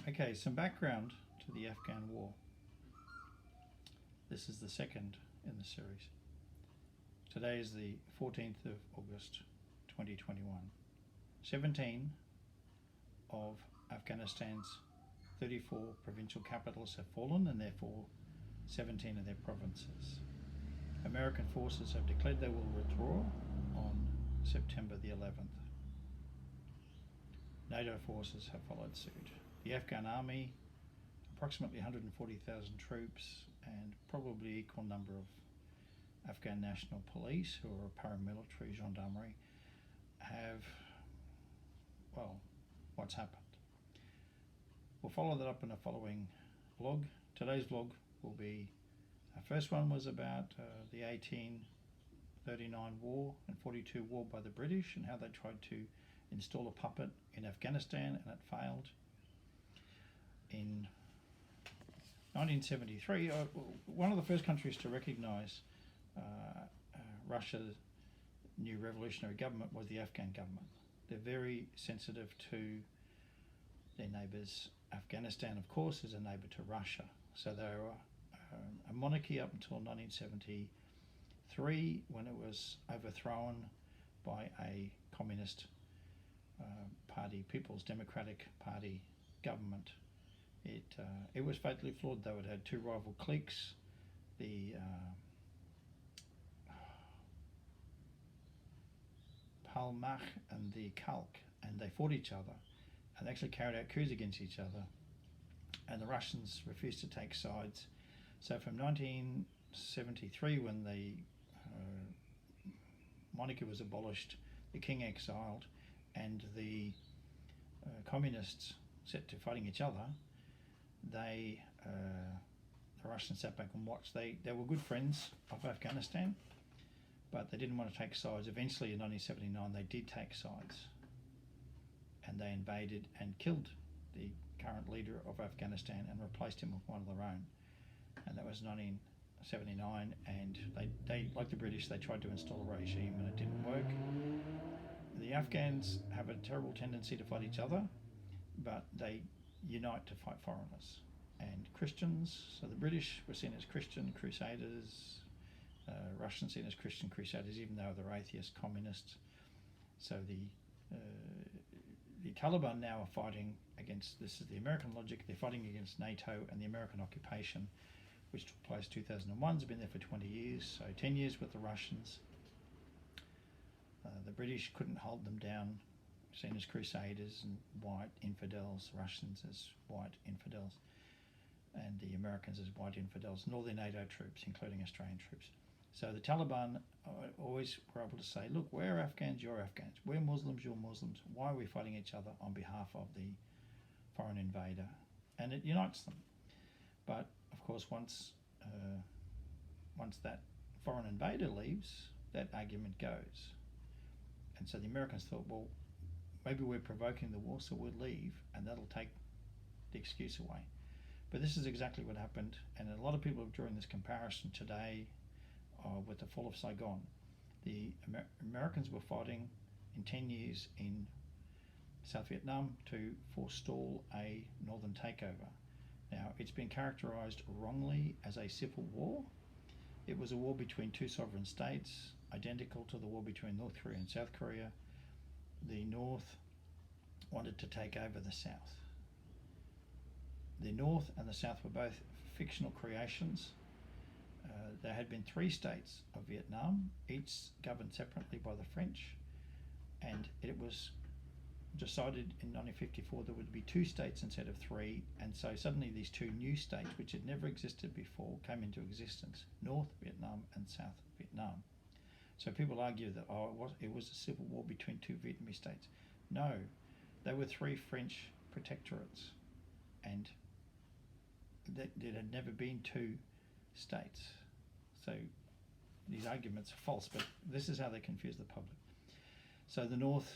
Okay, some background to the Afghan War. This is the second in the series. Today is the 14th of August 2021. 17 of Afghanistan's 34 provincial capitals have fallen, and therefore 17 of their provinces. American forces have declared they will withdraw on September the 11th. NATO forces have followed suit. The Afghan army, approximately 140,000 troops, and probably equal number of Afghan National Police, who are paramilitary gendarmerie, have, well, what's happened. We'll follow that up in a following vlog. Today's vlog will be, our first one was about the 1839 war and 42 war by the British and how they tried to install a puppet in Afghanistan and it failed. In 1973, one of the first countries to recognise Russia's new revolutionary government was the Afghan government. They're very sensitive to their neighbours. Afghanistan, of course, is a neighbour to Russia. So they were a monarchy up until 1973, when it was overthrown by a communist party, People's Democratic Party government. It was fatally flawed, though. It had two rival cliques, the Palmach and the Kalk, and they fought each other and they actually carried out coups against each other, and the Russians refused to take sides. So from 1973, when the monarchy was abolished, the king exiled, and the communists set to fighting each other, the Russians sat back and watched. They were good friends of Afghanistan, but they didn't want to take sides. Eventually in 1979 they did take sides, and they invaded and killed the current leader of Afghanistan and replaced him with one of their own, and that was 1979. And they like the British, they tried to install a regime and it didn't work. The Afghans have a terrible tendency to fight each other, but they unite to fight foreigners and Christians. So the British were seen as Christian crusaders, Russians seen as Christian crusaders, even though they're atheist communists. So the Taliban now are fighting against, this is the American logic, they're fighting against NATO and the American occupation, which took place 2001. It's been there for 20 years, so 10 years with the Russians. The British couldn't hold them down, seen as crusaders and white infidels, Russians as white infidels, and the Americans as white infidels, and all their NATO troops, including Australian troops. So the Taliban always were able to say, look, we're Afghans, you're Afghans. We're Muslims, you're Muslims. Why are we fighting each other on behalf of the foreign invader? And it unites them. But, of course, once that foreign invader leaves, that argument goes. And so the Americans thought, well, maybe we're provoking the war, so we'll leave, and that'll take the excuse away. But this is exactly what happened, and a lot of people have drawn this comparison today with the fall of Saigon. The Americans were fighting in 10 years in South Vietnam to forestall a northern takeover. Now, it's been characterized wrongly as a civil war. It was a war between two sovereign states, identical to the war between North Korea and South Korea. The North wanted to take over the South. The North and the South were both fictional creations. There had been three states of Vietnam, each governed separately by the French, and it was decided in 1954 there would be two states instead of three, and so suddenly these two new states, which had never existed before, came into existence: North Vietnam and South Vietnam. So people argue that it was a civil war between two Vietnamese states. No, they were three French protectorates, and there had never been two states. So these arguments are false, but this is how they confuse the public. So the North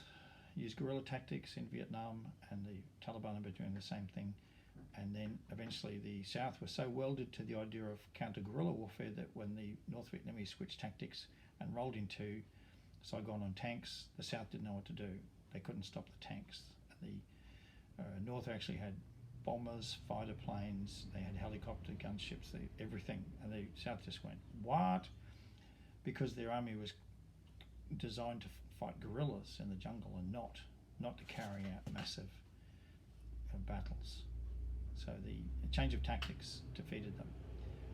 used guerrilla tactics in Vietnam, and the Taliban have been doing the same thing. And then eventually the South was so welded to the idea of counter-guerrilla warfare that when the North Vietnamese switched tactics and rolled into Saigon on tanks, the South didn't know what to do. They couldn't stop the tanks. The North actually had bombers, fighter planes, they had helicopter gunships, everything. And the South just went, what? Because their army was designed to fight guerrillas in the jungle and not to carry out massive battles. So the change of tactics defeated them.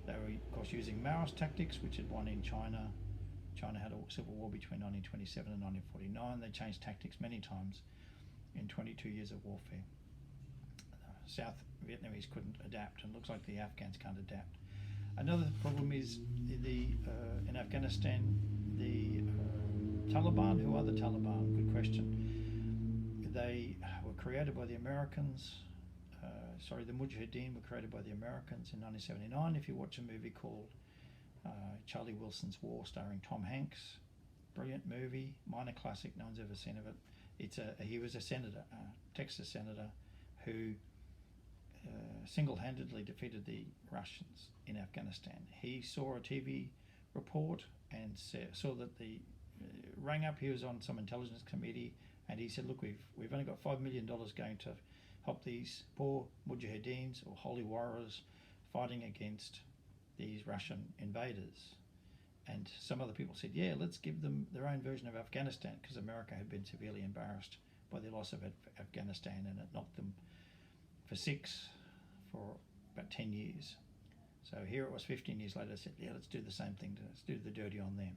They were, of course, using Maoist tactics, which had won in China. China had a civil war between 1927 and 1949. They changed tactics many times in 22 years of warfare. South Vietnamese couldn't adapt, and looks like the Afghans can't adapt. Another problem is in Afghanistan, the Taliban. Who are the Taliban? Good question. They were created by the Americans. The Mujahideen were created by the Americans in 1979. If you watch a movie called Charlie Wilson's War, starring Tom Hanks, brilliant movie, minor classic, no one's ever seen of it. He was a senator, Texas senator, who single-handedly defeated the Russians in Afghanistan. He saw a TV report and saw that rang up. He was on some intelligence committee, and he said, "Look, we've only got $5 million going to help these poor Mujahideens or holy warriors fighting against these Russian invaders." And some other people said, "Yeah, let's give them their own version of Afghanistan," because America had been severely embarrassed by the loss of Afghanistan, and it knocked them for about 10 years. So here it was 15 years later, said, "Yeah, let's do the same thing. Let's do the dirty on them."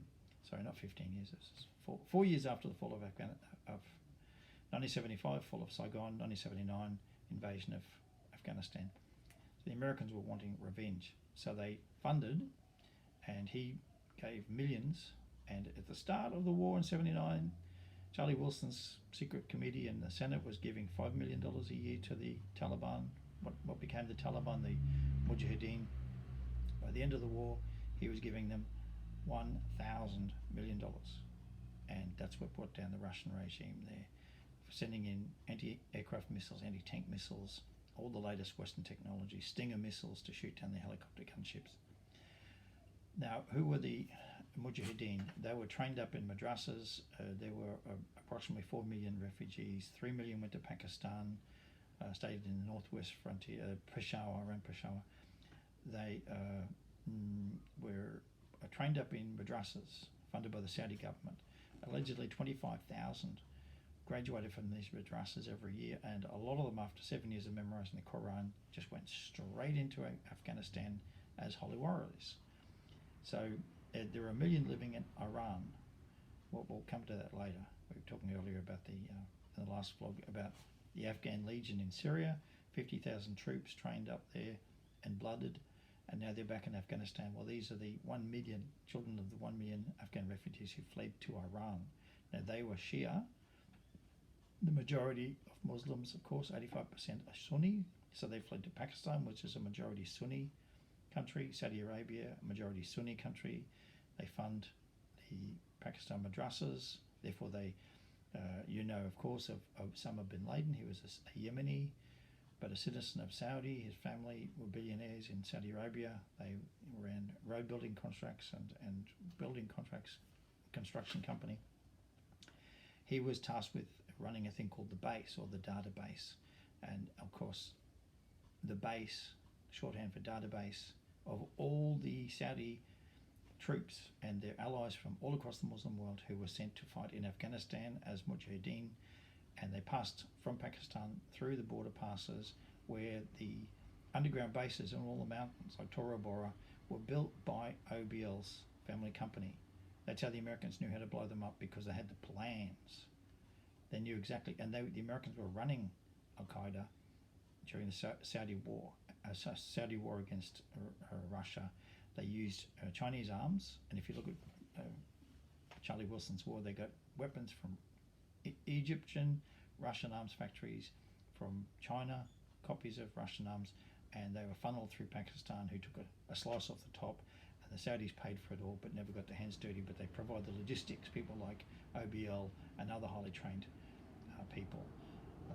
Sorry, not 15 years. It was 4 years after the fall of 1975, fall of Saigon, 1979, invasion of Afghanistan. So the Americans were wanting revenge. So they funded, and he gave millions. And at the start of the war in 79, Charlie Wilson's secret committee in the Senate was giving $5 million a year to the Taliban, what became the Taliban, the Mujahideen. By the end of the war, he was giving them $1,000 million. And that's what brought down the Russian regime there, sending in anti-aircraft missiles, anti-tank missiles, all the latest Western technology, Stinger missiles to shoot down the helicopter gunships. Now, who were the Mujahideen? They were trained up in madrasas. There were approximately 4 million refugees. 3 million went to Pakistan, stayed in the northwest frontier, around Peshawar. They were trained up in madrasas funded by the Saudi government. Allegedly 25,000 graduated from these madrasas every year, and a lot of them, after 7 years of memorizing the Quran, just went straight into Afghanistan as holy warriors. So there are 1 million living in Iran. We'll come to that later. We were talking earlier about in the last vlog about the Afghan Legion in Syria, 50,000 troops trained up there and blooded, and now they're back in Afghanistan. Well, these are the 1 million children of the 1 million Afghan refugees who fled to Iran. Now, they were Shia. The majority of Muslims, of course, 85% are Sunni, so they fled to Pakistan, which is a majority Sunni country. Saudi Arabia, a majority Sunni country. They fund the Pakistan madrasas. Therefore, they, of course, of Osama bin Laden. He was a Yemeni, but a citizen of Saudi. His family were billionaires in Saudi Arabia. They ran road building contracts and building contracts, construction company. He was tasked with running a thing called the base, or the database. And of course, the base, shorthand for database, of all the Saudi troops and their allies from all across the Muslim world who were sent to fight in Afghanistan as Mujahideen, and they passed from Pakistan through the border passes where the underground bases in all the mountains like Tora Bora were built by OBL's family company. That's how the Americans knew how to blow them up, because they had the plans. They knew exactly, and the Americans were running Al-Qaeda during the Saudi war against Russia. They used Chinese arms, and if you look at Charlie Wilson's war, they got weapons from Egyptian, Russian arms factories, from China, copies of Russian arms, and they were funneled through Pakistan, who took a slice off the top, and the Saudis paid for it all but never got their hands dirty, but they provide the logistics, people like OBL and other highly trained people.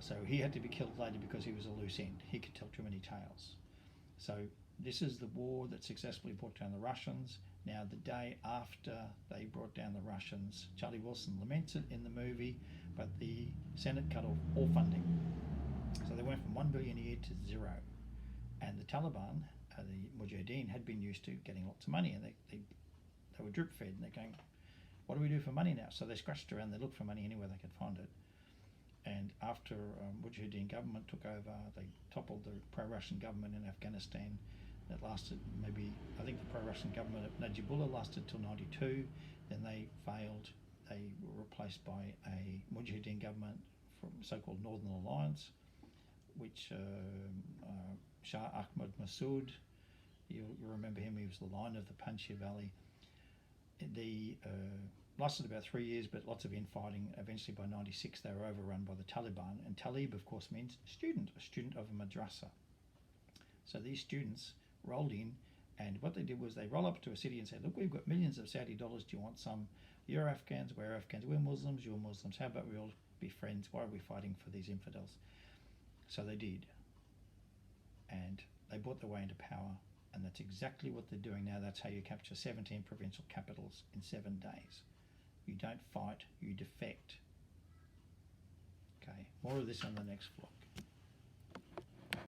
So he had to be killed later because he was a loose end. He could tell too many tales. So this is the war that successfully brought down the Russians. Now, the day after they brought down the Russians, Charlie Wilson laments it in the movie, but the Senate cut off all funding. So they went from 1 billion a year to zero. And the Taliban, the Mujahideen, had been used to getting lots of money, and they were drip fed, and they're going, what do we do for money now? So they scratched around, they looked for money anywhere they could find it. And after Mujahideen government took over, they toppled the pro-Russian government in Afghanistan. That lasted maybe, I think the pro-Russian government of Najibullah lasted till 92. Then they failed. They were replaced by a Mujahideen government from so-called Northern Alliance, which Shah Ahmad Massoud, you remember him, he was the lion of the Panjshir Valley. The lasted about 3 years, but lots of infighting. Eventually by 96 they were overrun by the Taliban, and Talib of course means student, a student of a madrasa. So these students rolled in, and what they did was they roll up to a city and say, look, we've got millions of Saudi dollars, do you want some? You're Afghans, we're Afghans, we're Muslims, you're Muslims, how about we all be friends? Why are we fighting for these infidels? So they did, and they bought their way into power, and that's exactly what they're doing now. That's how you capture 17 provincial capitals in 7 days. You don't fight, you defect. Okay, more of this on the next vlog.